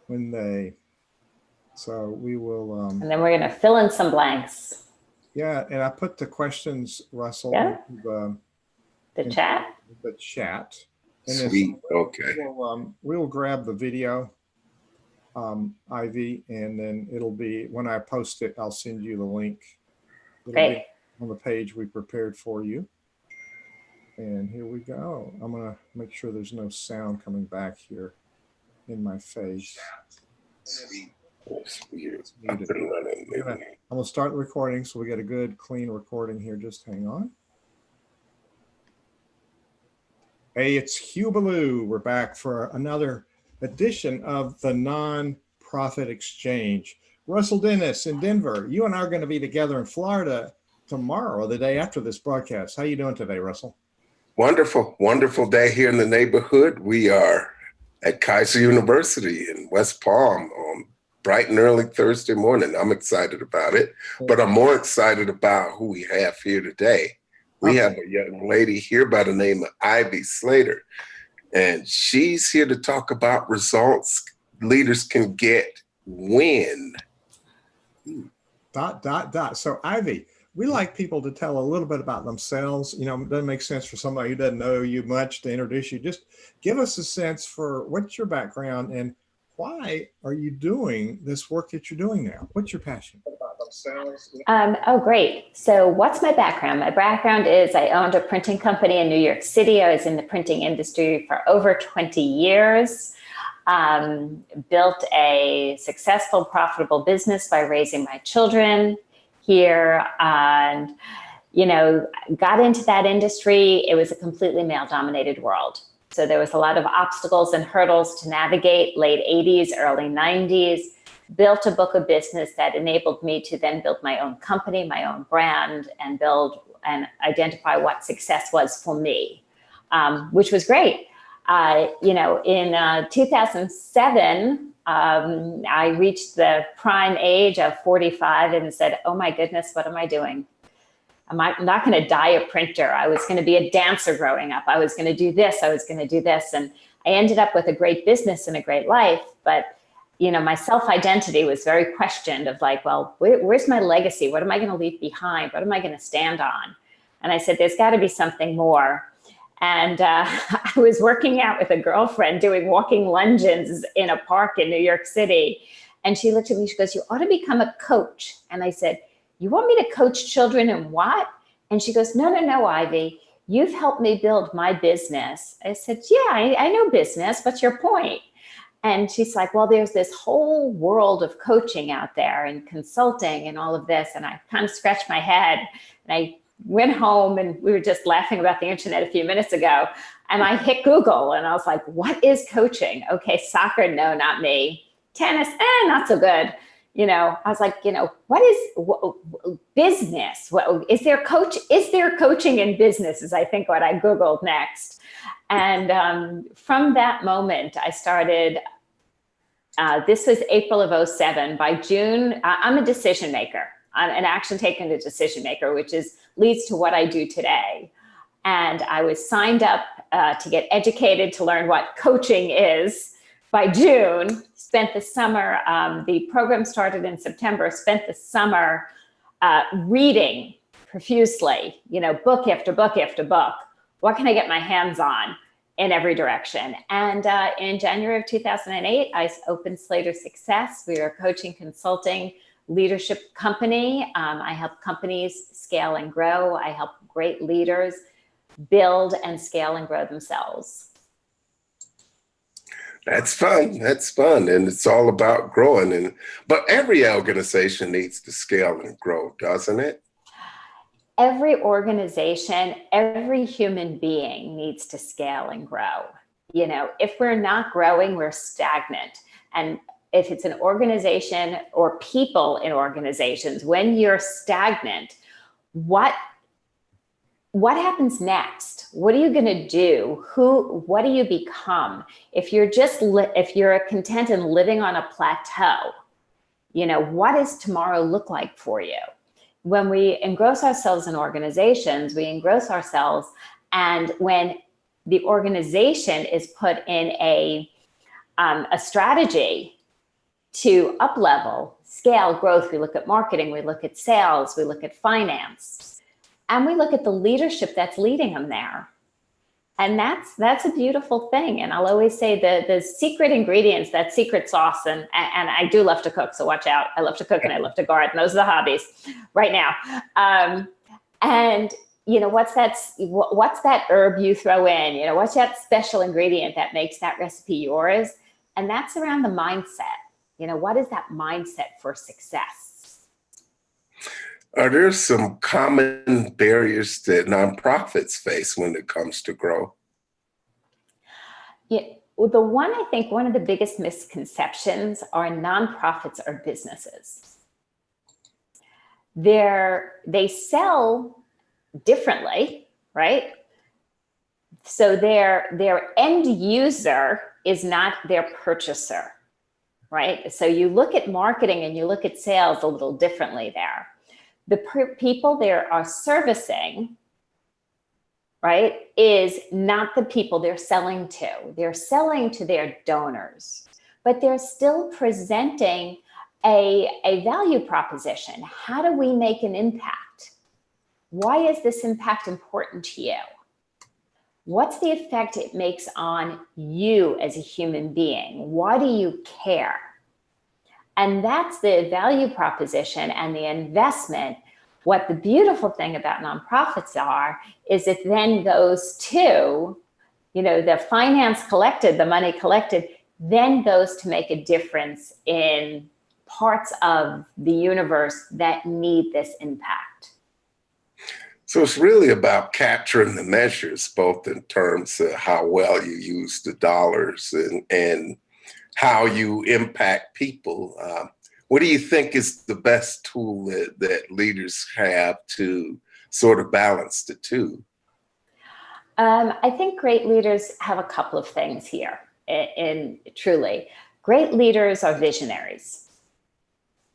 when they, so we will, And then we're going to fill in some blanks. yeah, and I put the questions, Russell, Yeah, the into chat. the chat. And then Sweet. Okay. we'll grab the video, Ivy, and then it'll be, when I post it, I'll send you the link. It'll Great. be on the page we prepared for you. And here we go. I'm going to make sure there's no sound coming back here in my face. Sweet. It's weird. It's muted. I'm going to start the recording so we get a good, clean recording here. Just hang on. Hey, it's Hubaloo. We're back for another edition of the Nonprofit Exchange. Russell Dennis in Denver. You and I are going to be together in Florida tomorrow, the day after this broadcast. How you doing today, Russell? Wonderful, wonderful day here in the neighborhood. We are at Kaiser University in West Palm on bright and early Thursday morning. I'm excited about it, but I'm more excited about who we have here today. We have a young lady here by the name of Ivy Slater, and she's here to talk about results leaders can get when. So Ivy, we like people to tell a little bit about themselves. You know, it doesn't make sense for somebody who doesn't know you much to introduce you. Just give us a sense for what's your background and why are you doing this work that you're doing now? What's your passion? About themselves? Oh, great. So what's my background? My background is I owned a printing company in New York City. I was in the printing industry for over 20 years. Built a successful, profitable business by raising my children here, and, you know, got into that industry. It was a completely male-dominated world. So there was a lot of obstacles and hurdles to navigate, late 80s, early 90s, built a book of business that enabled me to then build my own company, my own brand, and build and identify what success was for me, which was great. You know, in 2007, I reached the prime age of 45 and said, oh my goodness, what am I doing? I'm not going to die a printer. I was going to be a dancer growing up. I was going to do this. I was going to do this. And I ended up with a great business and a great life. But, you know, my self-identity was very questioned of like, well, where's my legacy? What am I going to leave behind? What am I going to stand on? And I said, there's got to be something more. And I was working out with a girlfriend doing walking lunges in a park in New York City. And she looked at me, she goes, you ought to become a coach. And I said, you want me to coach children in what? And she goes, no, Ivy, you've helped me build my business. I said, yeah, I know business. What's your point? And she's like, well, there's this whole world of coaching out there and consulting and all of this. And I kind of scratched my head and I went home, and we were just laughing about the internet a few minutes ago. And I hit Google and I was like, what is coaching? Okay, soccer, no, not me. Tennis, not so good. You know, I was like, you know, what is business? Is there coaching in business is I think what I Googled next. And from that moment, I started, this was April of 2007. By June, I'm a decision maker. I'm an action taker and a decision maker, which leads to what I do today. And I was signed up to get educated to learn what coaching is. By June, spent the summer, the program started in September, spent the summer reading profusely, you know, book after book after book. What can I get my hands on in every direction? And in January of 2008, I opened Slater Success. We are a coaching, consulting, leadership company. I help companies scale and grow. I help great leaders build and scale and grow themselves. That's fun. That's fun. And it's all about growing. But every organization needs to scale and grow, doesn't it? Every organization, every human being needs to scale and grow. You know, if we're not growing, we're stagnant. And if it's an organization or people in organizations, when you're stagnant, what happens next? What are you going to do? What do you become? If you're if you're content and living on a plateau, you know, what does tomorrow look like for you? When we engross ourselves in organizations, we engross ourselves. And when the organization is put in a strategy to up level, scale, growth, we look at marketing, we look at sales, we look at finance, and we look at the leadership that's leading them there. And that's a beautiful thing. And I'll always say the secret ingredients, that secret sauce, and I do love to cook, so watch out. I love to cook and I love to garden. Those are the hobbies right now. And you know, what's that herb you throw in? You know, what's that special ingredient that makes that recipe yours? And that's around the mindset. You know, what is that mindset for success? Are there some common barriers that nonprofits face when it comes to growth? Yeah, well, one of the biggest misconceptions are nonprofits are businesses. They sell differently, right? So their end user is not their purchaser, right? So you look at marketing and you look at sales a little differently there. The people they are servicing, right, is not the people they're selling to. They're selling to their donors, but they're still presenting a value proposition. How do we make an impact? Why is this impact important to you? What's the effect it makes on you as a human being? Why do you care? And that's the value proposition and the investment. What the beautiful thing about nonprofits is it then goes to, you know, the finance collected, the money collected, then goes to make a difference in parts of the universe that need this impact. So it's really about capturing the measures, both in terms of how well you use the dollars and how you impact people. What do you think is the best tool that leaders have to sort of balance the two? I think great leaders have a couple of things here. And truly, great leaders are visionaries.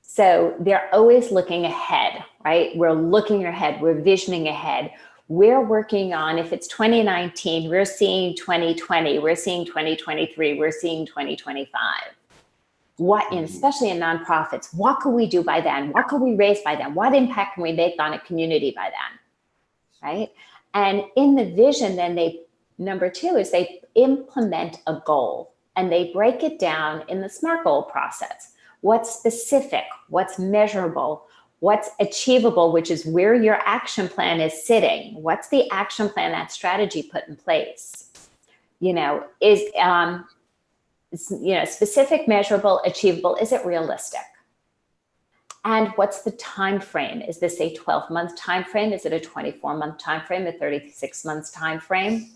So they're always looking ahead, right? We're looking ahead, we're visioning ahead. We're working on, if it's 2019, we're seeing 2020, we're seeing 2023, we're seeing 2025. Especially in nonprofits, what can we do by then? What can we raise by then? What impact can we make on a community by then, right? And in the vision, then number two is they implement a goal and they break it down in the SMART goal process. What's specific, what's measurable, what's achievable, which is where your action plan is sitting. What's the action plan, that strategy put in place? You know, specific, measurable, achievable, is it realistic? And what's the time frame? Is this a 12-month time frame? Is it a 24-month time frame, a 36-month time frame?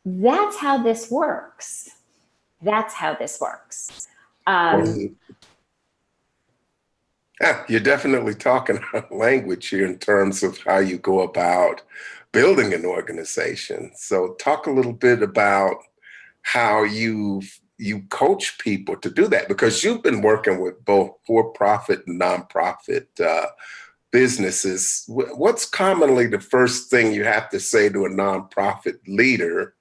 That's how this works. You're definitely talking our language here in terms of how you go about building an organization. So talk a little bit about how you coach people to do that, because you've been working with both for-profit and nonprofit businesses. What's commonly the first thing you have to say to a nonprofit leader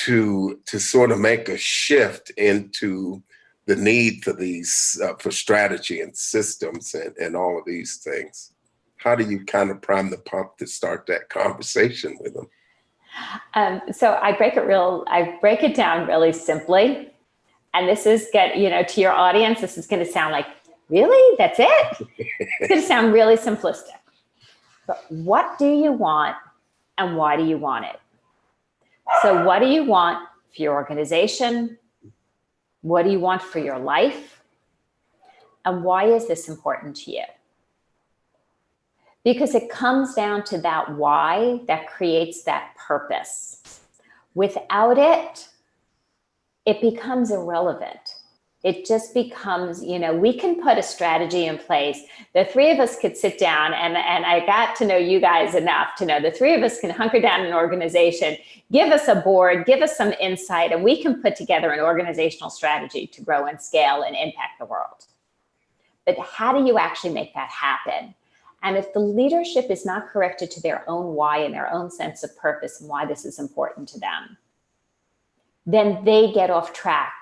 to sort of make a shift into the need for these for strategy and systems and all of these things? How do you kind of prime the pump to start that conversation with them? So I break it down really simply. And this is to your audience, this is going to sound like, really? That's it? It's going to sound really simplistic. But what do you want and why do you want it? So what do you want for your organization? What do you want for your life? And why is this important to you? Because it comes down to that why that creates that purpose. Without it, it becomes irrelevant. It just becomes, we can put a strategy in place. The three of us could sit down and I got to know you guys enough to know the three of us can hunker down an organization, give us a board, give us some insight, and we can put together an organizational strategy to grow and scale and impact the world. But how do you actually make that happen? And if the leadership is not corrected to their own why and their own sense of purpose and why this is important to them, then they get off track.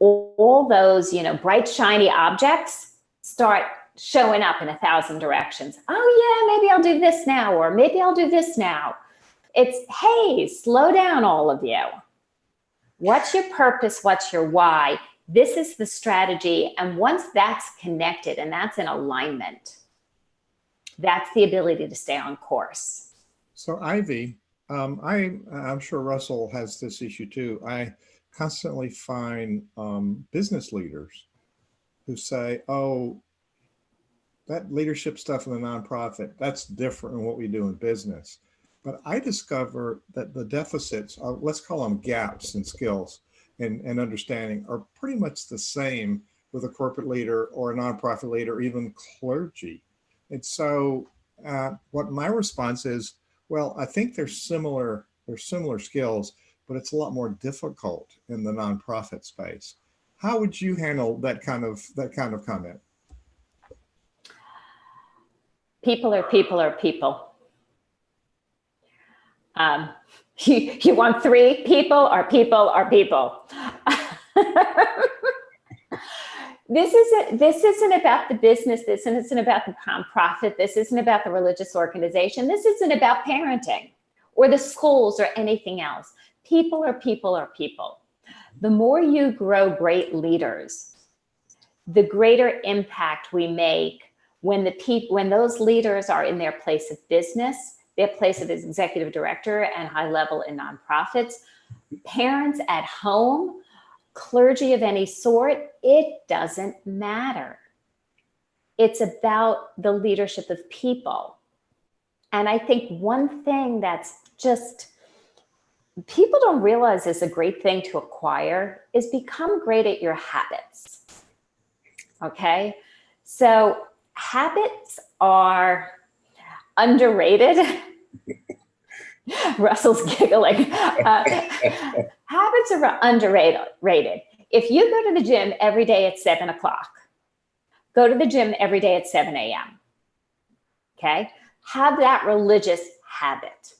all those, bright, shiny objects start showing up in 1,000 directions. Oh yeah, maybe I'll do this now, or maybe I'll do this now. It's, hey, slow down, all of you. What's your purpose? What's your why? This is the strategy. And once that's connected and that's in alignment, that's the ability to stay on course. So Ivy, I'm sure Russell has this issue too. I constantly find business leaders who say, oh, that leadership stuff in the nonprofit, that's different than what we do in business. But I discover that the deficits, let's call them gaps in skills and understanding, are pretty much the same with a corporate leader or a nonprofit leader, or even clergy. And so what my response is, well, I think they're similar skills, but it's a lot more difficult in the nonprofit space. How would you handle that kind of comment? People are people are people. You want 3 people are people are people. This isn't about the business. This isn't about the nonprofit. This isn't about the religious organization. This isn't about parenting or the schools or anything else. People are people are people. The more you grow great leaders, the greater impact we make when those leaders are in their place of business, their place of executive director and high level in nonprofits, parents at home, clergy of any sort, it doesn't matter. It's about the leadership of people. And I think one thing that's just, people don't realize is a great thing to acquire is become great at your habits. Okay? So habits are underrated. Russell's giggling. Habits are underrated. If you go to the gym every day at 7 o'clock, go to the gym every day at 7 a.m. Okay? Have that religious habit.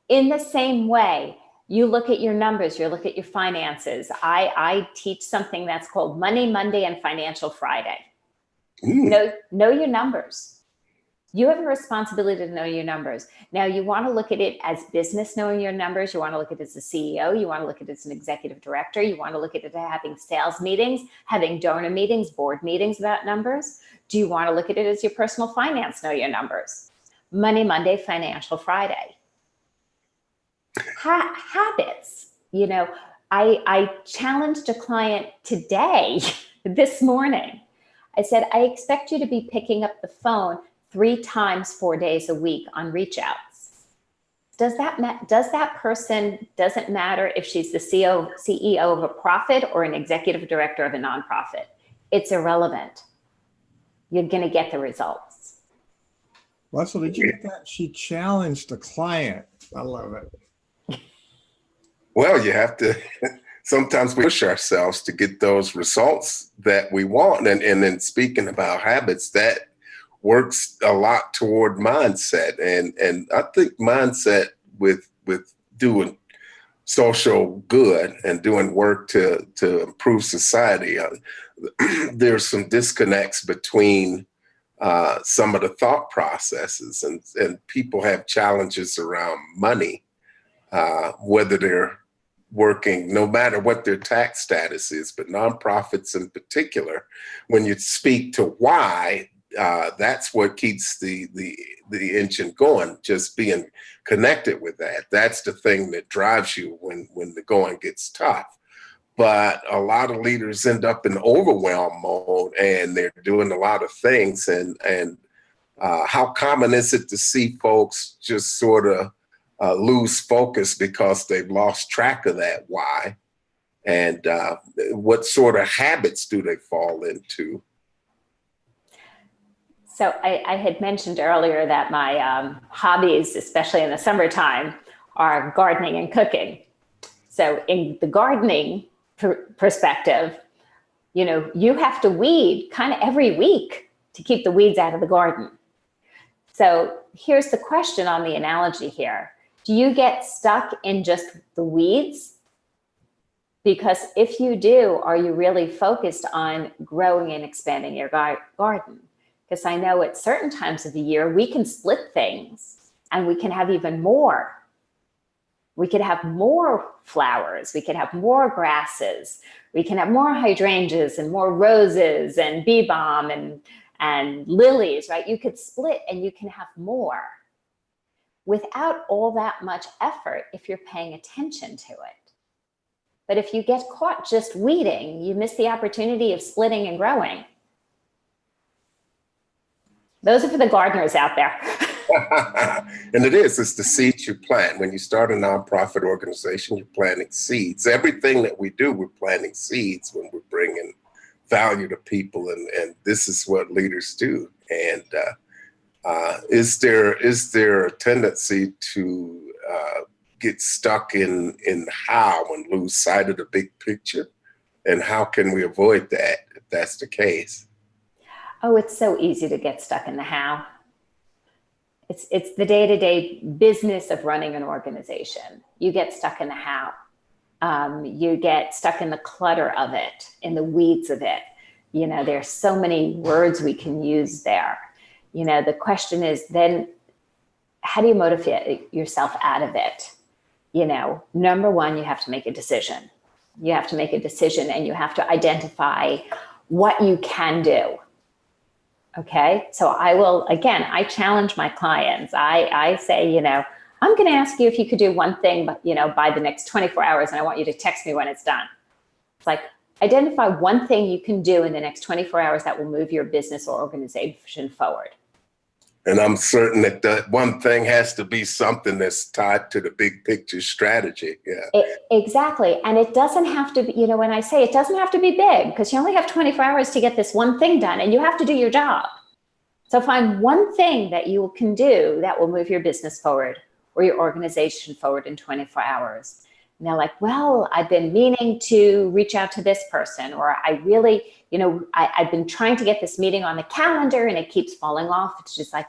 In the same way, you look at your numbers, you look at your finances. I teach something that's called Money Monday and Financial Friday. Know your numbers. You have a responsibility to know your numbers. Now, you want to look at it as business knowing your numbers. You want to look at it as a CEO. You want to look at it as an executive director. You want to look at it as having sales meetings, having donor meetings, board meetings about numbers. Do you want to look at it as your personal finance, know your numbers? Money Monday, Financial Friday. Habits. I challenged a client today, this morning. I said, I expect you to be picking up the phone 3 times 4 days a week on reach outs. Does that person, doesn't matter if she's the CEO of a profit or an executive director of a nonprofit. It's irrelevant. You're going to get the results. Russell, did you get that? She challenged a client. I love it. Well, you have to sometimes push ourselves to get those results that we want. And then speaking about habits, that works a lot toward mindset. And I think mindset with doing social good and doing work to improve society, there's some disconnects between some of the thought processes, and people have challenges around money, whether they're working, no matter what their tax status is, but nonprofits in particular, when you speak to why, that's what keeps the engine going, just being connected with that. That's the thing that drives you when the going gets tough. But a lot of leaders end up in overwhelm mode, and they're doing a lot of things. And how common is it to see folks just sort of lose focus because they've lost track of that why? And what sort of habits do they fall into? So I had mentioned earlier that my hobbies, especially in the summertime, are gardening and cooking. So in the gardening perspective, you have to weed kind of every week to keep the weeds out of the garden. So here's the question on the analogy here. Do you get stuck in just the weeds Because if you do, are you really focused on growing and expanding your garden? Because I know at certain times of the year, we can split things and we can have even more. We could have more flowers. We could have more grasses. We can have more hydrangeas and more roses and bee balm and lilies, right? You could split and you can have more without all that much effort if you're paying attention to it. But if you get caught just weeding, you miss the opportunity of splitting and growing. Those are for the gardeners out there. And it's the seeds you plant. When you start a nonprofit organization, you're planting seeds. Everything that we do, we're planting seeds when we're bringing value to people. And this is what leaders do. And is there a tendency to get stuck in how and lose sight of the big picture? And how can we avoid that if that's the case? Oh, it's so easy to get stuck in the how. It's the day-to-day business of running an organization. You get stuck in the how. You get stuck in the clutter of it, in the weeds of it. You know, there's so many words we can use there. You know, the question is then, how do you motivate yourself out of it? You know, number one, you have to make a decision. You have to make a decision and you have to identify what you can do. Okay, so I challenge my clients. I say, you know, I'm going to ask you if you could do one thing, but, you know, by the next 24 hours, and I want you to text me when it's done. It's like, identify one thing you can do in the next 24 hours that will move your business or organization forward. And I'm certain that that one thing has to be something that's tied to the big picture strategy. Yeah, exactly. And it doesn't have to be, you know, when I say it doesn't have to be big, because you only have 24 hours to get this one thing done and you have to do your job. So find one thing that you can do that will move your business forward or your organization forward in 24 hours. And they're like, well, I've been meaning to reach out to this person, or I really, you know, I've been trying to get this meeting on the calendar and it keeps falling off. It's just like,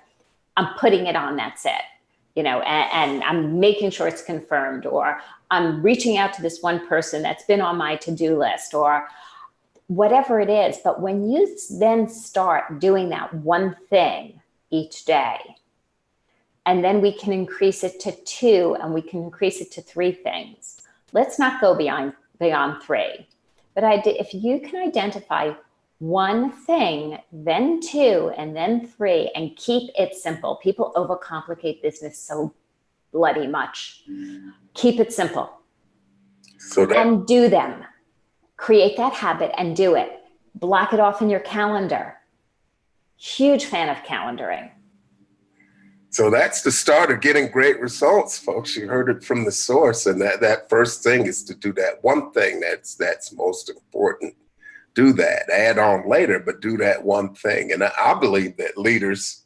I'm putting it on, that's it, you know, and I'm making sure it's confirmed, or I'm reaching out to this one person that's been on my to-do list, or whatever it is. But when you then start doing that one thing each day, and then we can increase it to 2 and we can increase it to 3 things. Let's not go beyond 3. But if you can identify one thing, then 2, and then 3, and keep it simple. People overcomplicate business so bloody much. Keep it simple. And do them. Create that habit and do it. Block it off in your calendar. Huge fan of calendaring. So that's the start of getting great results, folks. You heard it from the source. And that first thing is to do that one thing that's most important. Do that, add on later, but do that one thing. And I believe that leaders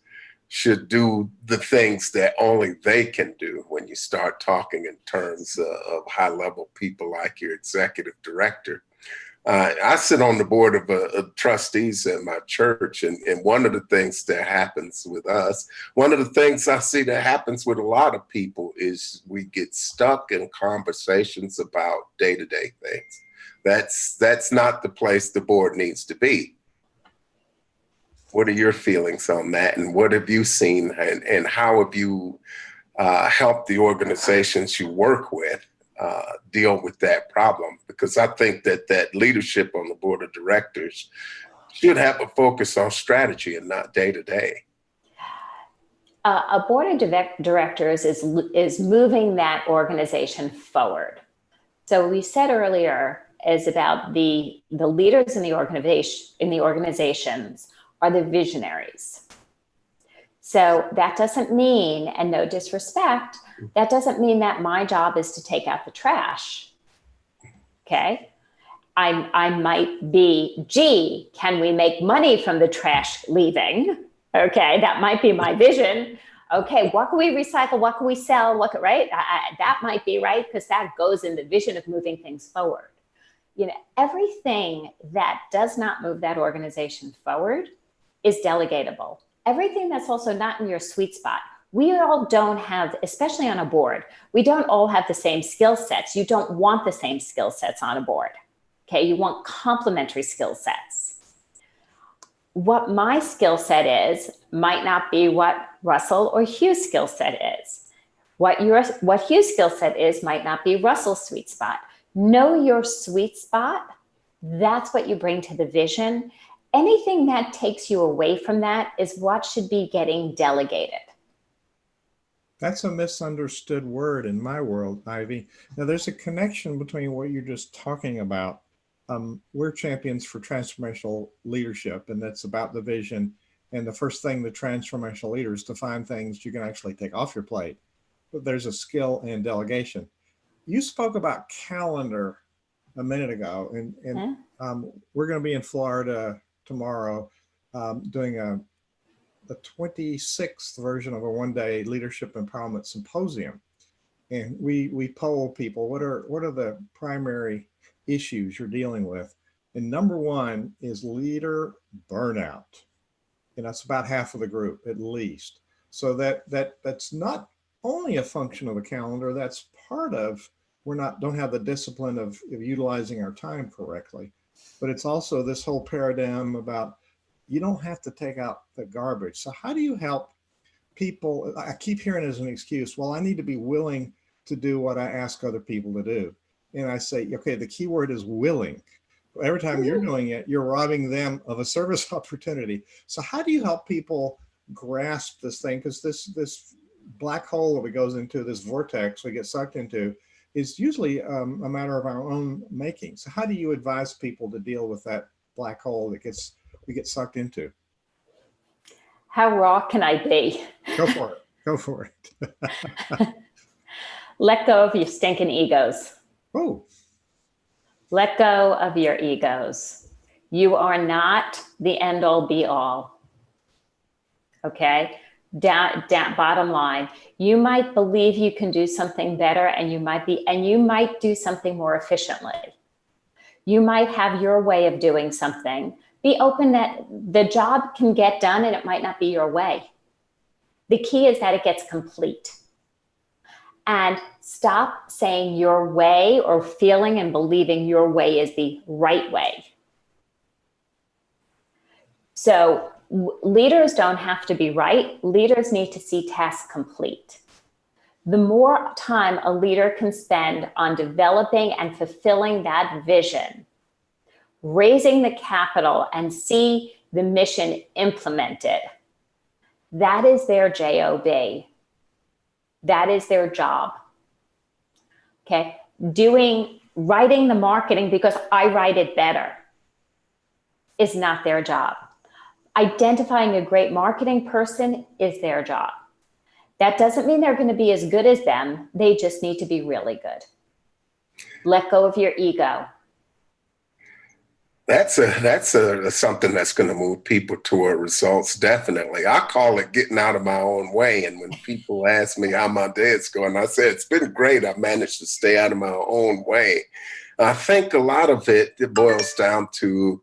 should do the things that only they can do when you start talking in terms of high level people like your executive director. I sit on the board of trustees at my church, and one of the things that happens with us, one of the things I see that happens with a lot of people is we get stuck in conversations about day-to-day things. That's not the place the board needs to be. What are your feelings on that? And what have you seen, and how have you helped the organizations you work with deal with that problem? Because I think that leadership on the board of directors should have a focus on strategy and not day to day. A board of directors is moving that organization forward. So we said earlier is about the leaders in the organizations are the visionaries. So that doesn't mean, and no disrespect, that doesn't mean that my job is to take out the trash. Okay. I might be, gee, can we make money from the trash leaving? Okay, that might be my vision. Okay, what can we recycle? What can we sell? Right? That might be right, because that goes in the vision of moving things forward. You know, everything that does not move that organization forward is delegatable. Everything that's also not in your sweet spot, We all don't have, especially on a board, we don't all have the same skill sets. You don't want the same skill sets on a board. Okay, you want complementary skill sets. What my skill set is might not be what Russell or Hugh's skill set is. What Hugh's skill set is might not be Russell's sweet spot. Know your sweet spot. That's what you bring to the vision. Anything that takes you away from that is what should be getting delegated. That's a misunderstood word in my world, Ivy. Now, there's a connection between what you're just talking about. We're champions for transformational leadership, and that's about the vision. And the first thing the transformational leader is to find things you can actually take off your plate. But there's a skill in delegation. You spoke about calendar a minute ago, and we're going to be in Florida tomorrow doing the 26th version of a one-day leadership empowerment symposium. And we poll people, what are the primary issues you're dealing with? And number one is leader burnout. And that's about half of the group at least. So that's not only a function of the calendar, that's part of don't have the discipline of utilizing our time correctly. But it's also this whole paradigm about you don't have to take out the garbage. So how do you help people? I keep hearing as an excuse, well, I need to be willing to do what I ask other people to do. And I say, okay, the key word is willing. Every time you're doing it, you're robbing them of a service opportunity. So how do you help people grasp this thing? Because this black hole that we goes into, this vortex we get sucked into, is usually a matter of our own making. So how do you advise people to deal with that black hole that we get sucked into? How raw can I be? Go for it. Go for it. Let go of your stinking egos. Oh. Let go of your egos. You are not the end all be all. Okay? Bottom line, you might believe you can do something better, and you might do something more efficiently. You might have your way of doing something. Be open that the job can get done and it might not be your way. The key is that it gets complete. And stop saying your way or feeling and believing your way is the right way. So leaders don't have to be right. Leaders need to see tasks complete. The more time a leader can spend on developing and fulfilling that vision, raising the capital and see the mission implemented, that is their job. That is their job. Okay, writing the marketing because I write it better is not their job. Identifying a great marketing person is their job. That doesn't mean they're going to be as good as them. They just need to be really good. Let go of your ego. That's something that's going to move people toward results. Definitely. I call it getting out of my own way. And when people ask me how my day's going, I say, it's been great. I've managed to stay out of my own way. I think a lot of it boils down to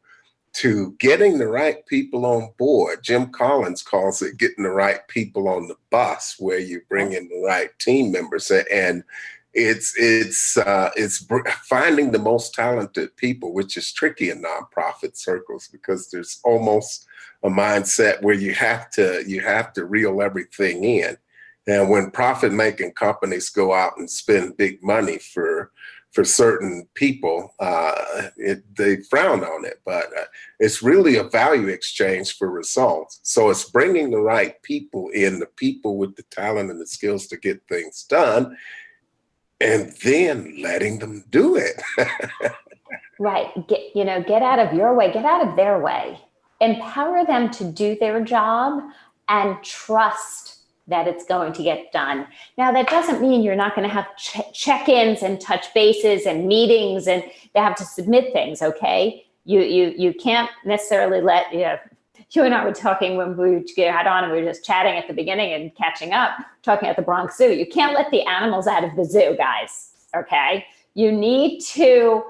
getting the right people on board. Jim Collins calls it getting the right people on the bus, where you bring in the right team members. And it's finding the most talented people, which is tricky in nonprofit circles, because there's almost a mindset where you have to reel everything in. And when profit-making companies go out and spend big money for certain people, they frown on it, but it's really a value exchange for results. So it's bringing the right people in, the people with the talent and the skills to get things done, and then letting them do it. Right. Get out of your way, get out of their way. Empower them to do their job and trust that it's going to get done. Now, that doesn't mean you're not going to have check-ins and touch bases and meetings, and they have to submit things, okay? You can't necessarily let, you and I were talking when we got on and we were just chatting at the beginning and catching up, talking at the Bronx Zoo. You can't let the animals out of the zoo, guys, okay? You need to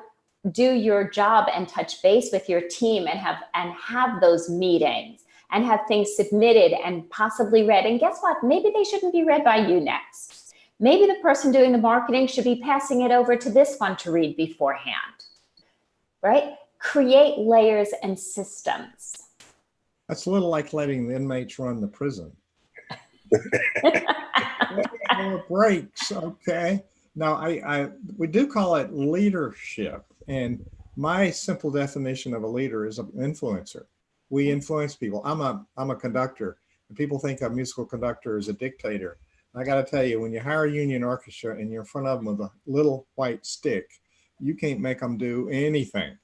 do your job and touch base with your team and have those meetings and have things submitted and possibly read. And guess what? Maybe they shouldn't be read by you next. Maybe the person doing the marketing should be passing it over to this one to read beforehand, right? Create layers and systems. That's a little like letting the inmates run the prison. More breaks, okay? Now, we do call it leadership, and my simple definition of a leader is an influencer. We influence people. I'm a conductor, and people think a musical conductor is a dictator. I got to tell you, when you hire a union orchestra and you're in front of them with a little white stick, you can't make them do anything,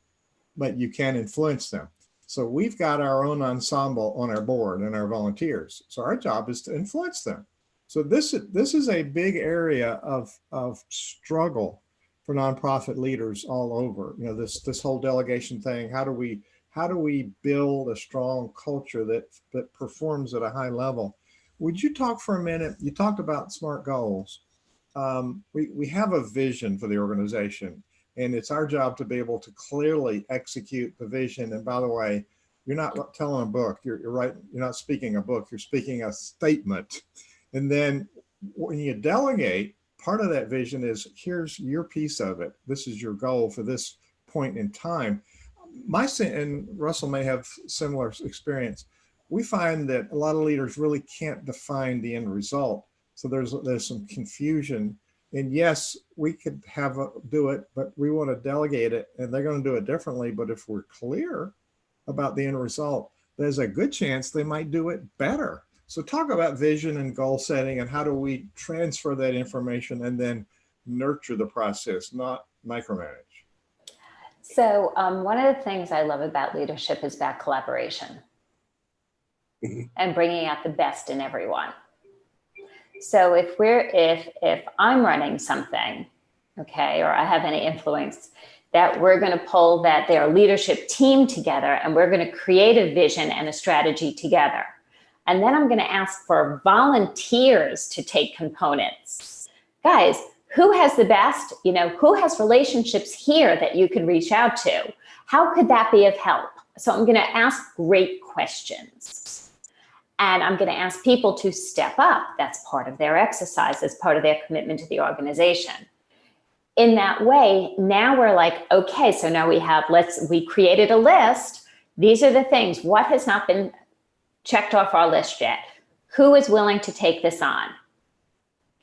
but you can influence them. So we've got our own ensemble on our board and our volunteers. So our job is to influence them. So this is a big area of struggle for nonprofit leaders all over. You know, this whole delegation thing. How do we build a strong culture that performs at a high level? Would you talk for a minute? You talked about SMART goals. We have a vision for the organization, and it's our job to be able to clearly execute the vision. And by the way, you're not telling a book. You're right. You're not speaking a book. You're speaking a statement. And then when you delegate, part of that vision is, here's your piece of it. This is your goal for this point in time. And Russell may have similar experience. We find that a lot of leaders really can't define the end result. So there's some confusion. And yes, we could do it, but we want to delegate it, and they're going to do it differently. But if we're clear about the end result, there's a good chance they might do it better. So talk about vision and goal setting, and how do we transfer that information and then nurture the process, not micromanage. So one of the things I love about leadership is about collaboration and bringing out the best in everyone. So if I'm running something, okay, or I have any influence, that we're going to pull their leadership team together, and we're going to create a vision and a strategy together. And then I'm going to ask for volunteers to take components. Guys, who has the best, who has relationships here that you can reach out to? How could that be of help? So I'm going to ask great questions. And I'm going to ask people to step up. That's part of their exercise, as part of their commitment to the organization. In that way, now we're like, okay, so now we created a list. These are the things. What has not been checked off our list yet? Who is willing to take this on?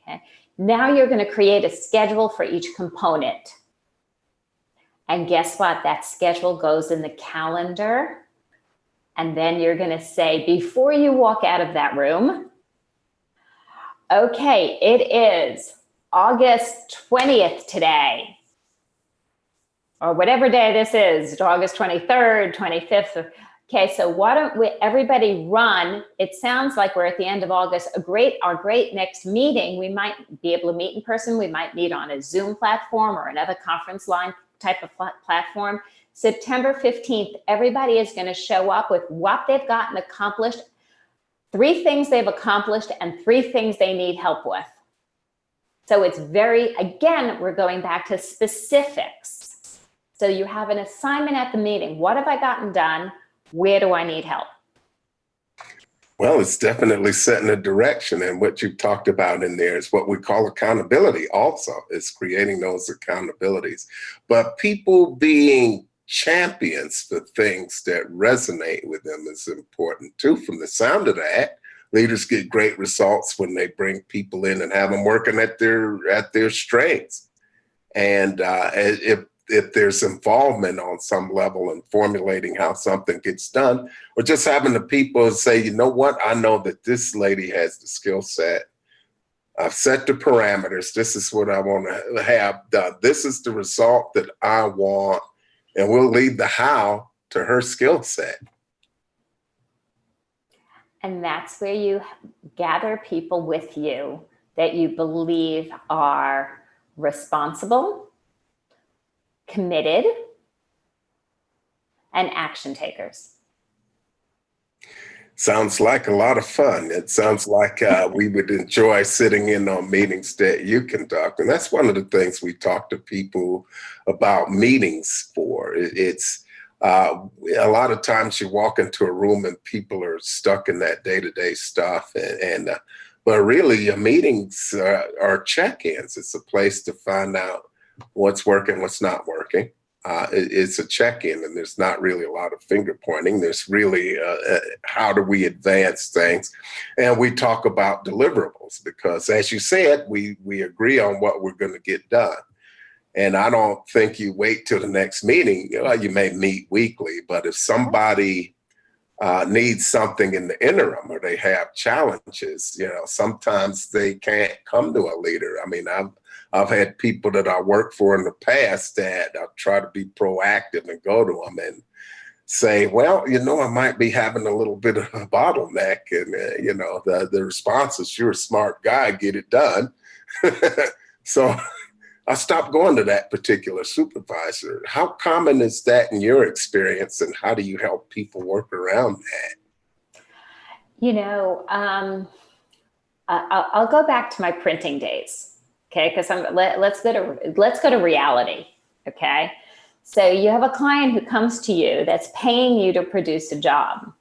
Okay. Now you're going to create a schedule for each component. And guess what? That schedule goes in the calendar. And then you're going to say, before you walk out of that room, okay, it is August 20th today, or whatever day this is, August 23rd, 25th. Okay, so why don't everybody run? It sounds like we're at the end of August. Our great next meeting, we might be able to meet in person. We might meet on a Zoom platform or another conference line type of platform. September 15th, everybody is going to show up with what they've gotten accomplished, 3 things they've accomplished, and 3 things they need help with. So it's again, we're going back to specifics. So you have an assignment at the meeting. What have I gotten done? Where do I need help? Well, it's definitely setting a direction. And what you've talked about in there is what we call accountability also. It's creating those accountabilities. But people being champions for things that resonate with them is important too. From the sound of that, leaders get great results when they bring people in and have them working at their strengths. And if there's involvement on some level in formulating how something gets done, or just having the people say, you know what, I know that this lady has the skill set. I've set the parameters. This is what I want to have done. This is the result that I want. And we'll lead the how to her skill set. And that's where you gather people with you that you believe are responsible, committed, and action takers. Sounds like a lot of fun. It sounds like we would enjoy sitting in on meetings that you conduct. And that's one of the things we talk to people about meetings for. It's A lot of times you walk into a room and people are stuck in that day-to-day stuff, but really your meetings are check-ins. It's a place to find out what's working, what's not working. It's a check-in, and there's not really a lot of finger pointing. There's really how do we advance things, and we talk about deliverables, because as you said, we agree on what we're going to get done. And I don't think you wait till the next meeting. You may meet weekly, but if somebody needs something in the interim, or they have challenges, sometimes they can't come to a leader. I mean, I've had people that I worked for in the past that I try to be proactive and go to them and say, well, I might be having a little bit of a bottleneck. And, the response is, you're a smart guy, get it done. So I stopped going to that particular supervisor. How common is that in your experience, and how do you help people work around that? I'll go back to my printing days, okay? Because let's go to reality, okay? So you have a client who comes to you that's paying you to produce a job.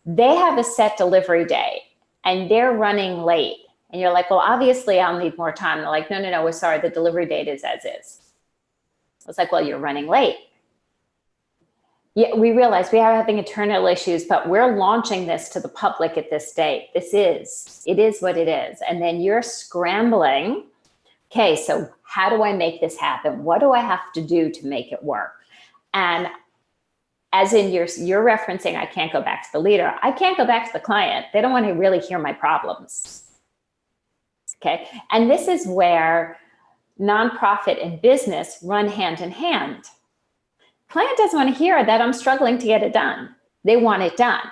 They have a set delivery date, and they're running late. And you're like, well, obviously I'll need more time. They're like, no, we're sorry. The delivery date is as is. It's like, well, you're running late. Yeah, we realize we are having internal issues, but we're launching this to the public at this date. It is what it is. And then you're scrambling. Okay, so how do I make this happen? What do I have to do to make it work? And as in you're referencing, I can't go back to the leader. I can't go back to the client. They don't want to really hear my problems. Okay, and this is where nonprofit and business run hand in hand. Client doesn't want to hear that I'm struggling to get it done. They want it done.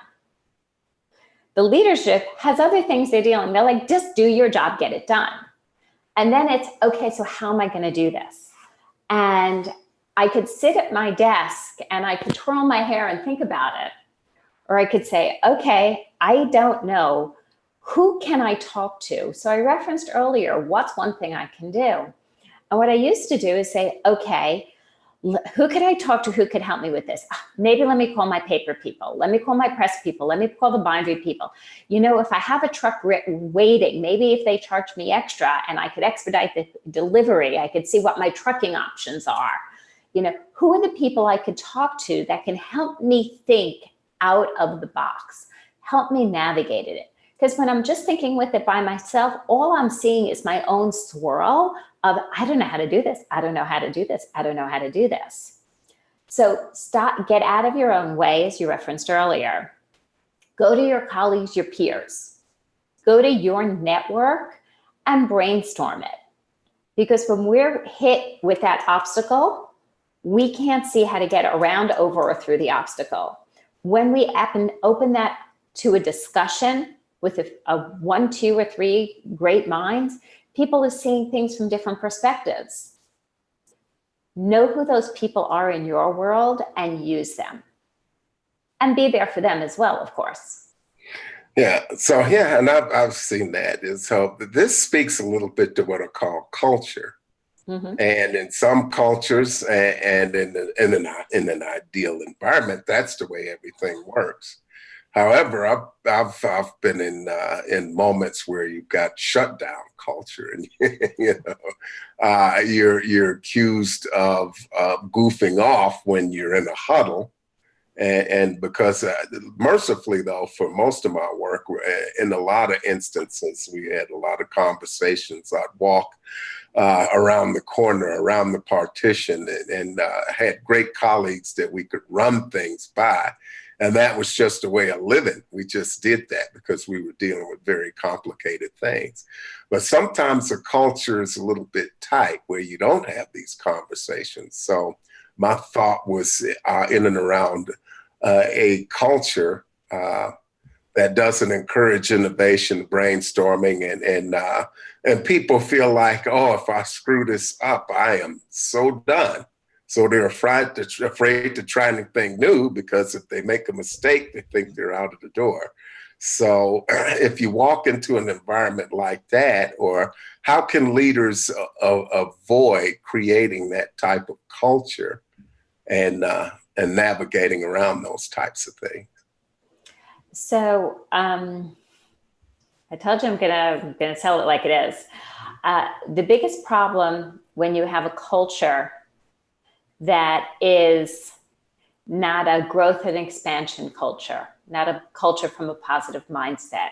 The leadership has other things they're dealing. They're like, just do your job, get it done. And then it's, okay, so how am I going to do this? And I could sit at my desk and I could twirl my hair and think about it. Or I could say, okay, I don't know. Who can I talk to? So I referenced earlier, what's one thing I can do? And what I used to do is say, okay, who could I talk to? Who could help me with this? Maybe let me call my paper people. Let me call my press people. Let me call the bindery people. If I have a truck waiting, maybe if they charge me extra and I could expedite the delivery, I could see what my trucking options are. Who are the people I could talk to that can help me think out of the box, help me navigate it? Because when I'm just thinking with it by myself, all I'm seeing is my own swirl of, I don't know how to do this. I don't know how to do this. I don't know how to do this. So get out of your own way, as you referenced earlier. Go to your colleagues, your peers. Go to your network and brainstorm it. Because when we're hit with that obstacle, we can't see how to get around, over, or through the obstacle. When we open that to a discussion with a 1, 2, or 3 great minds, people are seeing things from different perspectives. Know who those people are in your world and use them. And be there for them as well, of course. Yeah, so and I've seen that. And so this speaks a little bit to what I call culture. Mm-hmm. And in some cultures and in an ideal environment, that's the way everything works. However, I've been in moments where you've got shutdown culture, and you're accused of goofing off when you're in a huddle, and because mercifully though, for most of my work, in a lot of instances, we had a lot of conversations. I'd walk around the corner, around the partition, and had great colleagues that we could run things by. And that was just a way of living. We just did that because we were dealing with very complicated things. But sometimes the culture is a little bit tight where you don't have these conversations. So my thought was in and around a culture that doesn't encourage innovation, brainstorming, and people feel like, oh, if I screw this up, I am so done. So they're afraid to try anything new, because if they make a mistake, they think they're out of the door. So if you walk into an environment like that, or how can leaders avoid creating that type of culture and and navigating around those types of things? So I told you I'm gonna tell it like it is. The biggest problem when you have a culture that is not a growth and expansion culture, not a culture from a positive mindset.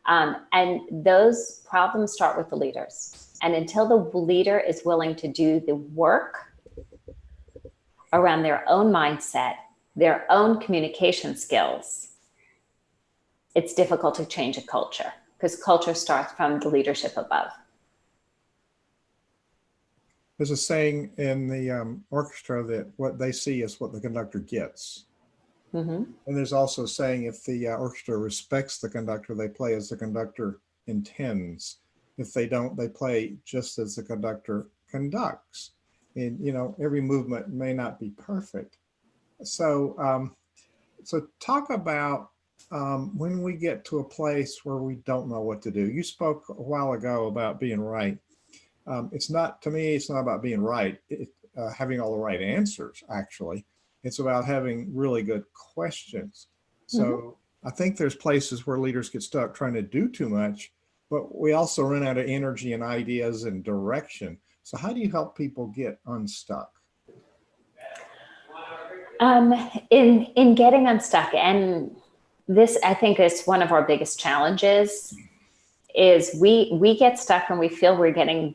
And those problems start with the leaders. And until the leader is willing to do the work around their own mindset, their own communication skills, it's difficult to change a culture because culture starts from the leadership above. There's a saying in the orchestra that what they see is what the conductor gets. Mm-hmm. And there's also a saying, if the orchestra respects the conductor, they play as the conductor intends. If they don't, they play just as the conductor conducts. And, you know, every movement may not be perfect. So, so talk about when we get to a place where we don't know what to do. You spoke a while ago about being right. It's not, to me, it's not about being right, having all the right answers, actually. It's about having really good questions. So I think there's places where leaders get stuck trying to do too much, but we also run out of energy and ideas and direction. So how do you help people get unstuck? In getting unstuck, and this I think is one of our biggest challenges, is we get stuck when we feel we're getting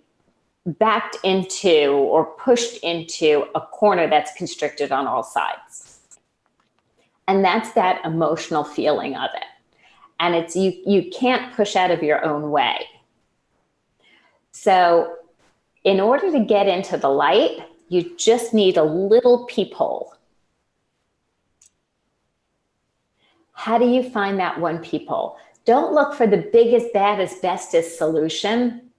backed into or pushed into a corner that's constricted on all sides. And that's that emotional feeling of it. And it's you can't push out of your own way. So in order to get into the light, you just need a little peephole. How do you find that one peephole? Don't look for the biggest, baddest, bestest solution.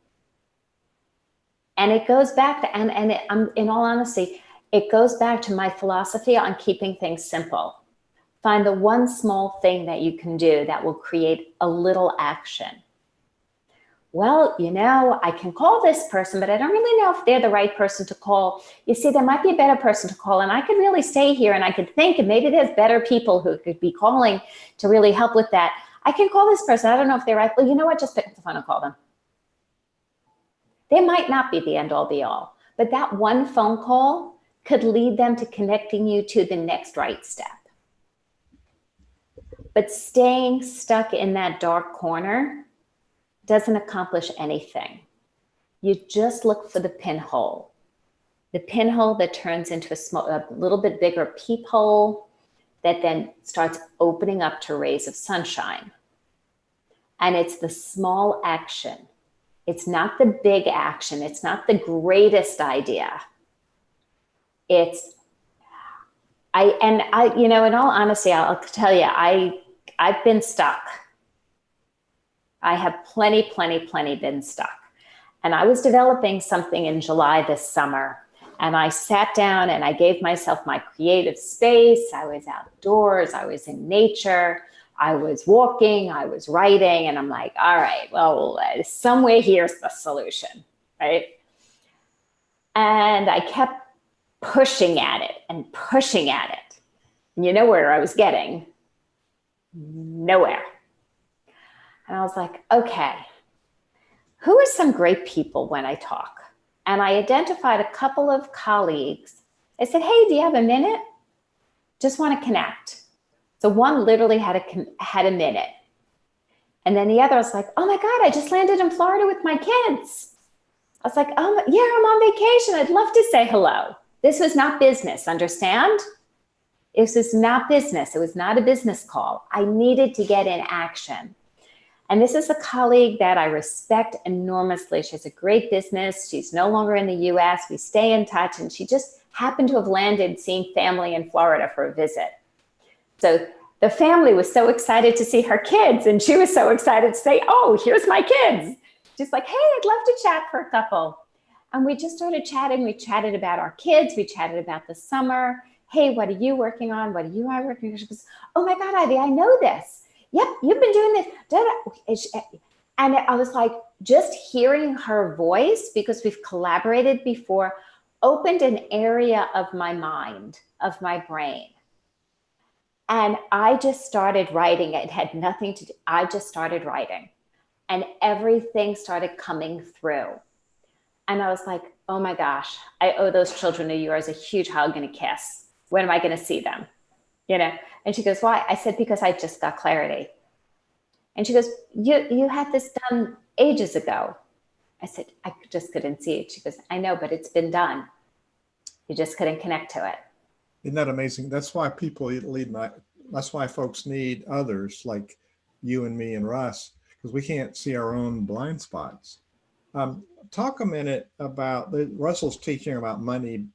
And it goes back to, in all honesty, it goes back to my philosophy on keeping things simple. Find the one small thing that you can do that will create a little action. Well, you know, I can call this person, but I don't really know if they're the right person to call. You see, there might be a better person to call, and I could really stay here and I could think, and maybe there's better people who could be calling to really help with that. I can call this person. I don't know if they're right. Well, you know what? Just pick up the phone and call them. They might not be the end all be all, but that one phone call could lead them to connecting you to the next right step. But staying stuck in that dark corner doesn't accomplish anything. You just look for the pinhole that turns into a little bit bigger peephole that then starts opening up to rays of sunshine. And it's the small action. It's not the big action. It's not the greatest idea. You know, in all honesty, I'll tell you, I've been stuck. I have plenty been stuck. And I was developing something in July this summer, and I sat down and I gave myself my creative space. I was outdoors, I was in nature, I was walking, I was writing, and I'm like, all right, well, somewhere here's the solution, right? And I kept pushing at it and pushing at it. And you know where I was getting? Nowhere. And I was like, okay, who are some great people when I talk? And I identified a couple of colleagues. I said, hey, do you have a minute? Just want to connect. So one literally had a minute. And then the other was like, oh my God, I just landed in Florida with my kids. I was like, oh yeah, I'm on vacation. I'd love to say hello. This was not business, understand? This is not business. It was not a business call. I needed to get in action. And this is a colleague that I respect enormously. She has a great business. She's no longer in the US. We stay in touch. And she just happened to have landed seeing family in Florida for a visit. So the family was so excited to see her kids. And she was so excited to say, oh, here's my kids. She's like, hey, I'd love to chat for a couple. And we just started chatting. We chatted about our kids. We chatted about the summer. Hey, what are you working on? What are you working on? She goes, oh my God, Ivy, I know this. Yep, you've been doing this. And I was like, just hearing her voice, because we've collaborated before, opened an area of my mind, of my brain. And I just started writing. It had nothing to do. I just started writing and everything started coming through. And I was like, oh my gosh, I owe those children of yours a huge hug and a kiss. When am I going to see them? You know? And she goes, why? I said, because I just got clarity. And she goes, you had this done ages ago. I said, I just couldn't see it. She goes, I know, but it's been done. You just couldn't connect to it. Isn't that amazing? That's why that's why folks need others like you and me and Russ, because we can't see our own blind spots. Talk a minute about Russell's teaching about money,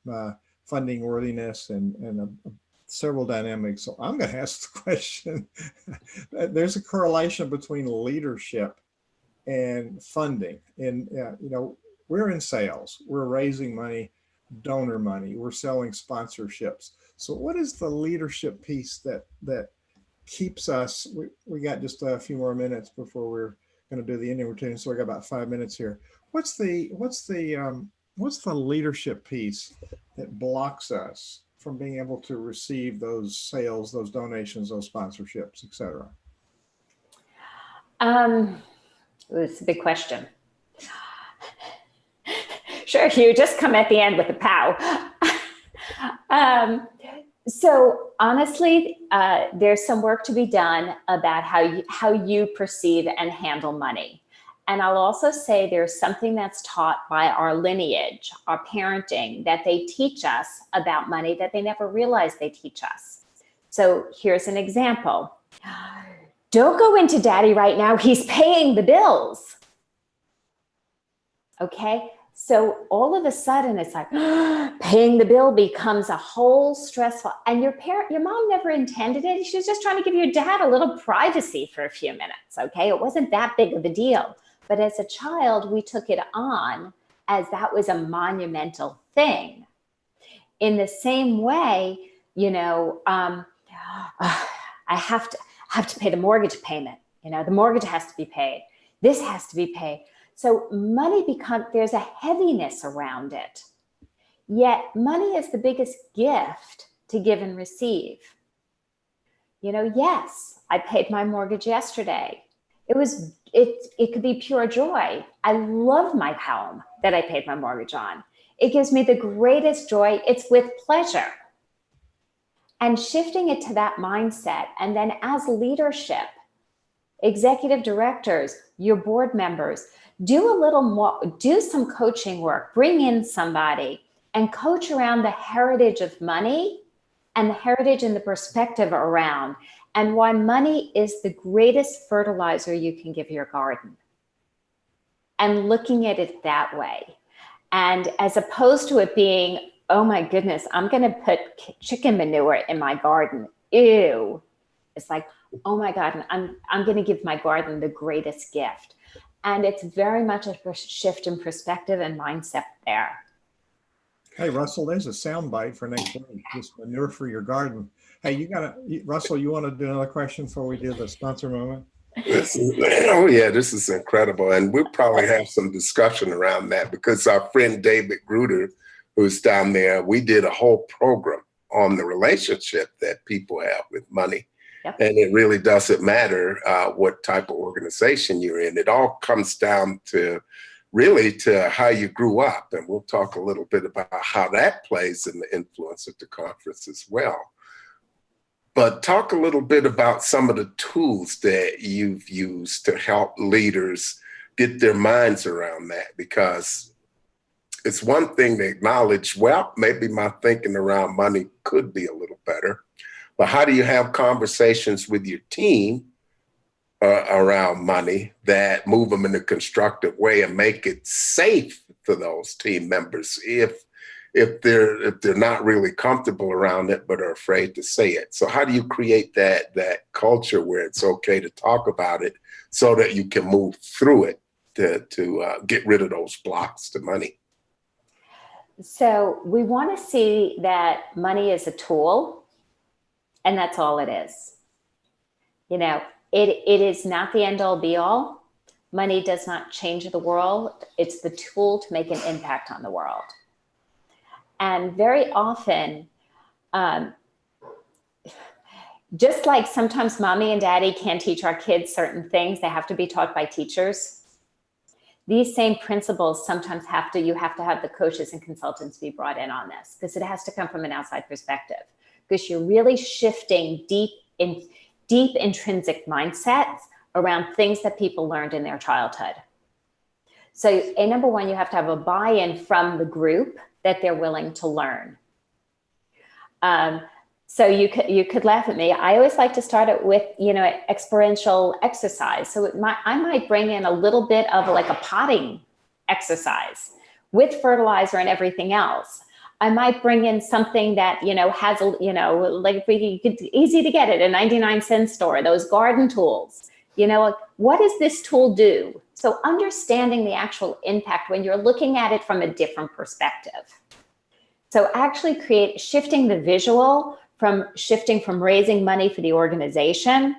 funding worthiness, and several dynamics. So I'm going to ask the question. There's a correlation between leadership and funding. And, we're in sales, we're raising money, donor money, we're selling sponsorships. So what is the leadership piece that keeps us, we got just a few more minutes before we're going to do the ending routine. So we got about 5 minutes here. What's the leadership piece that blocks us from being able to receive those sales, those donations, those sponsorships, et cetera? It's a big question. Sure, Hugh, just come at the end with a pow. So honestly, there's some work to be done about how you perceive and handle money. And I'll also say there's something that's taught by our lineage, our parenting, that they teach us about money that they never realized they teach us. So here's an example. Don't go into daddy right now. He's paying the bills. Okay. So all of a sudden it's like paying the bill becomes a whole stressful, and your mom never intended it. She was just trying to give your dad a little privacy for a few minutes. Okay. It wasn't that big of a deal. But as a child, we took it on as that was a monumental thing. In the same way, I have to pay the mortgage payment. The mortgage has to be paid. This has to be paid. So money there's a heaviness around it. Yet money is the biggest gift to give and receive. Yes, I paid my mortgage yesterday. It could be pure joy. I love my home that I paid my mortgage on. It gives me the greatest joy. It's with pleasure. And shifting it to that mindset, and then as leadership, executive directors, your board members, do a little more, do some coaching work, bring in somebody and coach around the heritage of money and the heritage and the perspective around, and why money is the greatest fertilizer you can give your garden. And looking at it that way. And as opposed to it being, oh my goodness, I'm going to put chicken manure in my garden. Ew. It's like, oh my God, I'm going to give my garden the greatest gift. And it's very much a shift in perspective and mindset there. Hey, Russell, there's a soundbite for next week. Just manure for your garden. Hey, Russell, you want to do another question before we do the sponsor moment? This is incredible. And we'll probably have some discussion around that, because our friend David Gruder, who's down there, we did a whole program on the relationship that people have with money. Yep. And it really doesn't matter what type of organization you're in. It all comes down to how you grew up. And we'll talk a little bit about how that plays in the influence at the conference as well. But talk a little bit about some of the tools that you've used to help leaders get their minds around that, because it's one thing to acknowledge, well, maybe my thinking around money could be a little better. But how do you have conversations with your team around money that move them in a constructive way and make it safe for those team members if they're not really comfortable around it but are afraid to say it? So how do you create that culture where it's okay to talk about it so that you can move through it to get rid of those blocks to money? So we want to see that money is a tool, and that's all it is. It is not the end all be all. Money does not change the world. It's the tool to make an impact on the world. And very often, just like sometimes mommy and daddy can't teach our kids certain things, they have to be taught by teachers. These same principles sometimes you have to have the coaches and consultants be brought in on this, because it has to come from an outside perspective, because you're really shifting deep intrinsic mindsets around things that people learned in their childhood. So number one, you have to have a buy-in from the group that they're willing to learn. So you could laugh at me. I always like to start it with, experiential exercise. So I might bring in a little bit of like a potting exercise with fertilizer and everything else. I might bring in something that, has, like easy to get at a 99-cent store, those garden tools. What does this tool do? So understanding the actual impact when you're looking at it from a different perspective. So actually shifting the visual shifting from raising money for the organization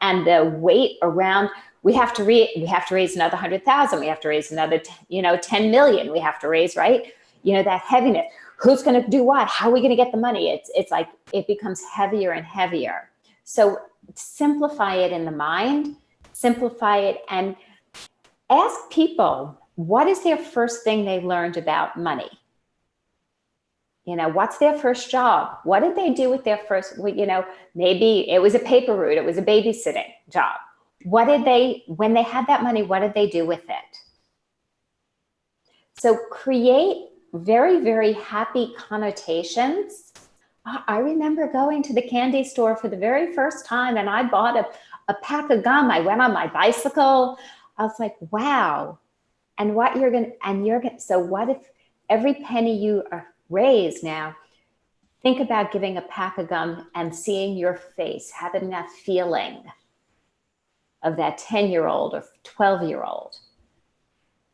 and the weight around, we have to raise another 100,000, we have to raise another 10 million, we have to raise, right? That heaviness. Who's going to do what? How are we going to get the money? It's like it becomes heavier and heavier. So simplify it in the mind, simplify it, and ask people, what is their first thing they learned about money? What's their first job? What did they do with their first, maybe it was a paper route, it was a babysitting job. When they had that money, what did they do with it? So create very, very happy connotations. I remember going to the candy store for the very first time and I bought a pack of gum. I went on my bicycle. I was like, wow. And what so what if every penny you raise now, think about giving a pack of gum and seeing your face, having that feeling of that 10-year-old or 12-year-old.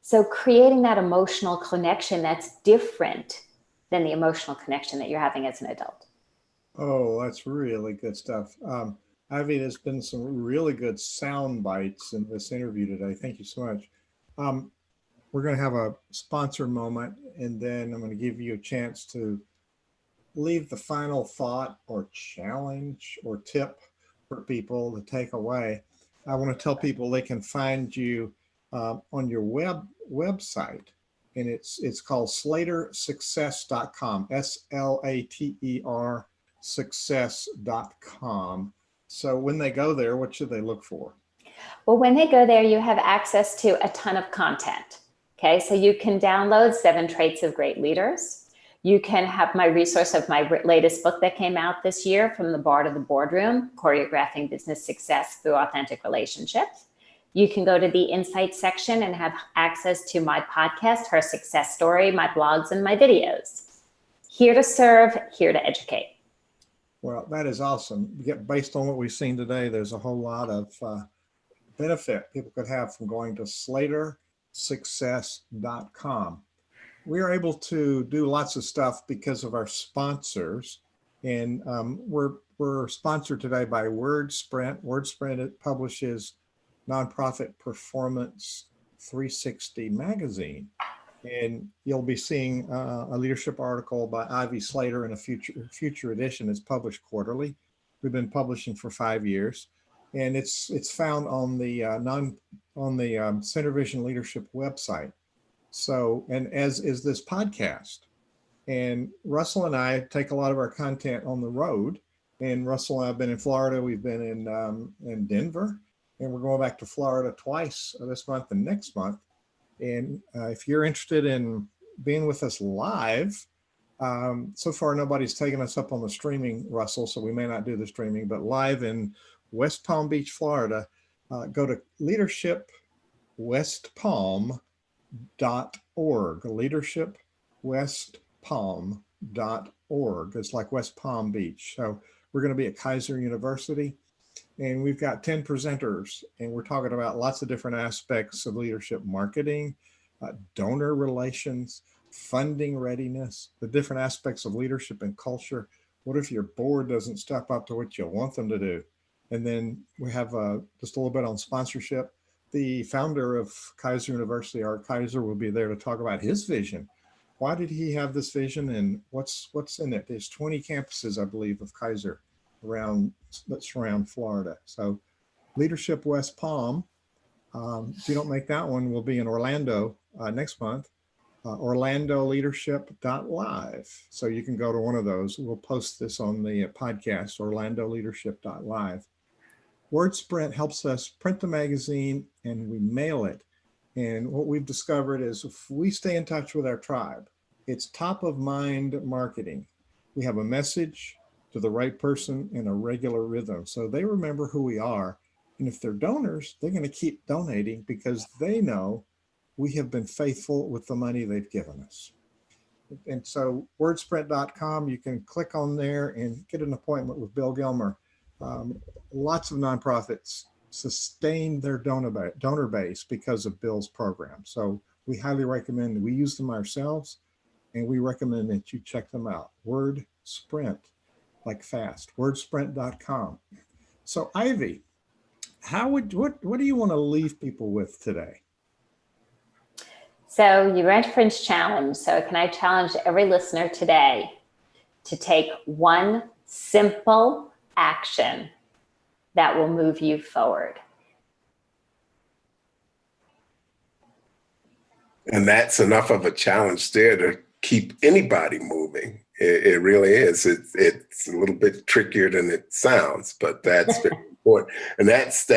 So creating that emotional connection that's different than the emotional connection that you're having as an adult. Oh, that's really good stuff. Ivy, there's been some really good sound bites in this interview today. Thank you so much. We're going to have a sponsor moment, and then I'm going to give you a chance to leave the final thought or challenge or tip for people to take away. I want to tell people they can find you on your website, and it's called SlaterSuccess.com, SLATER success.com. So when they go there, what should they look for? Well, when they go there, you have access to a ton of content. Okay, so you can download 7 Traits of Great Leaders. You can have my resource of my latest book that came out this year, From the Bar to the Boardroom, Choreographing Business Success Through Authentic Relationships. You can go to the Insights section and have access to my podcast, Her Success Story, my blogs, and my videos. Here to serve, here to educate. Well, that is awesome. Based on what we've seen today, there's a whole lot of benefit people could have from going to SlaterSuccess.com. We are able to do lots of stuff because of our sponsors, and we're sponsored today by WordSprint. WordSprint publishes Nonprofit Performance 360 magazine, and you'll be seeing a leadership article by Ivy Slater in a future edition. It's published quarterly. We've been publishing for 5 years, and it's found on the Center Vision Leadership website. So, and as is this podcast. And Russell and I take a lot of our content on the road. And Russell and I have been in Florida. We've been in Denver, and we're going back to Florida twice this month and next month. And if you're interested in being with us live, so far nobody's taken us up on the streaming, Russell, so we may not do the streaming, but live in West Palm Beach, Florida, go to leadershipwestpalm.org, leadershipwestpalm.org. It's like West Palm Beach. So we're going to be at Kaiser University, and we've got 10 presenters, and we're talking about lots of different aspects of leadership marketing, donor relations, funding readiness, the different aspects of leadership and culture. What if your board doesn't step up to what you want them to do? And then we have just a little bit on sponsorship. The founder of Kaiser University, Art Kaiser, will be there to talk about his vision why did he have this vision, and what's in it? There's 20 campuses, I believe, of Kaiser that surround Florida. So Leadership West Palm, if you don't make that one, we'll be in Orlando next month. OrlandoLeadership.live. So you can go to one of those. We'll post this on the podcast, OrlandoLeadership.live. WordSprint helps us print the magazine and we mail it. And what we've discovered is if we stay in touch with our tribe, it's top of mind marketing. We have a message to the right person in a regular rhythm. So they remember who we are. And if they're donors, they're going to keep donating because they know we have been faithful with the money they've given us. And so wordsprint.com, you can click on there and get an appointment with Bill Gilmer. Lots of nonprofits sustain their donor base because of Bill's program. So we highly recommend that we use them ourselves, and we recommend that you check them out. WordSprint, like fast, wordsprint.com. So Ivy, what do you want to leave people with today? So you ran Fringe Challenge. So can I challenge every listener today to take one simple action that will move you forward? And that's enough of a challenge there to keep anybody moving. It really is. It's a little bit trickier than it sounds, but that's very important. And that's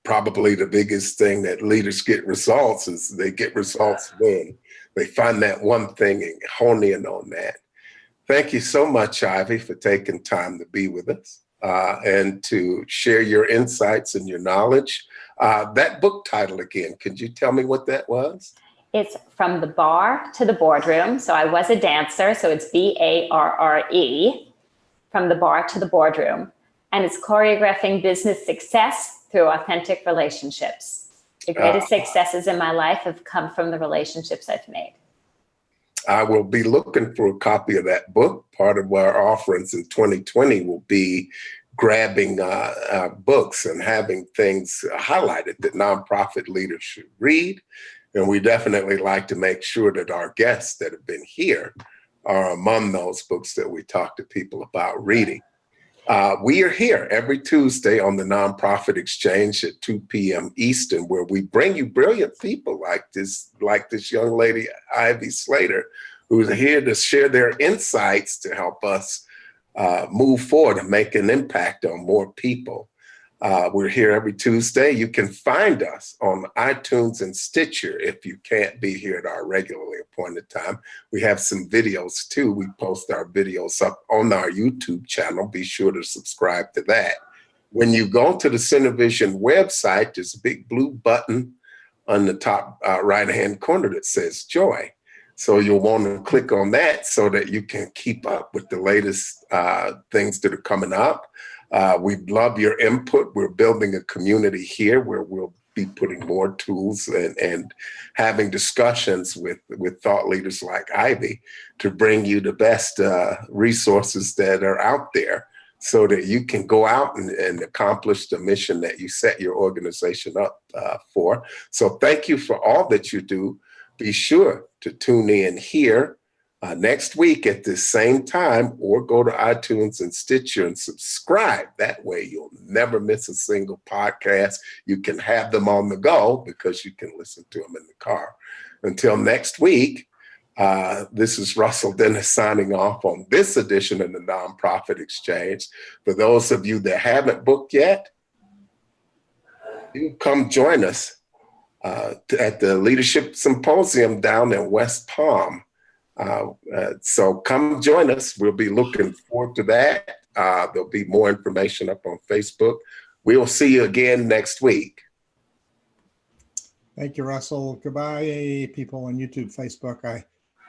probably the biggest thing that leaders get results is they get results when they find that one thing and hone in on that. Thank you so much, Ivy, for taking time to be with us and to share your insights and your knowledge. That book title again, could you tell me what that was? It's From the Bar to the Boardroom. So I was a dancer, so it's BARRE, From the Bar to the Boardroom. And it's choreographing business success through authentic relationships. The greatest successes in my life have come from the relationships I've made. I will be looking for a copy of that book. Part of our offerings in 2020 will be grabbing books and having things highlighted that nonprofit leaders should read. And we definitely like to make sure that our guests that have been here are among those books that we talk to people about reading. We are here every Tuesday on the Nonprofit Exchange at 2 p.m. Eastern, where we bring you brilliant people like this young lady, Ivy Slater, who's here to share their insights to help us move forward and make an impact on more people. We're here every Tuesday. You can find us on iTunes and Stitcher if you can't be here at our regularly appointed time. We have some videos too. We post our videos up on our YouTube channel. Be sure to subscribe to that. When you go to the CenterVision website, there's a big blue button on the top right-hand corner that says Joy. So you'll want to click on that so that you can keep up with the latest things that are coming up. We'd love your input. We're building a community here where we'll be putting more tools and having discussions with thought leaders like Ivy to bring you the best resources that are out there so that you can go out and accomplish the mission that you set your organization up for. So thank you for all that you do. Be sure to tune in here next week at this same time, or go to iTunes and Stitcher and subscribe. That way you'll never miss a single podcast. You can have them on the go because you can listen to them in the car. Until next week, this is Russell Dennis signing off on this edition of the Nonprofit Exchange. For those of you that haven't booked yet, you come join us at the Leadership Symposium down in West Palm. So come join us. We'll be looking forward to that. There'll be more information up on Facebook. We'll see you again next week. Thank you, Russell. Goodbye, people on YouTube, Facebook.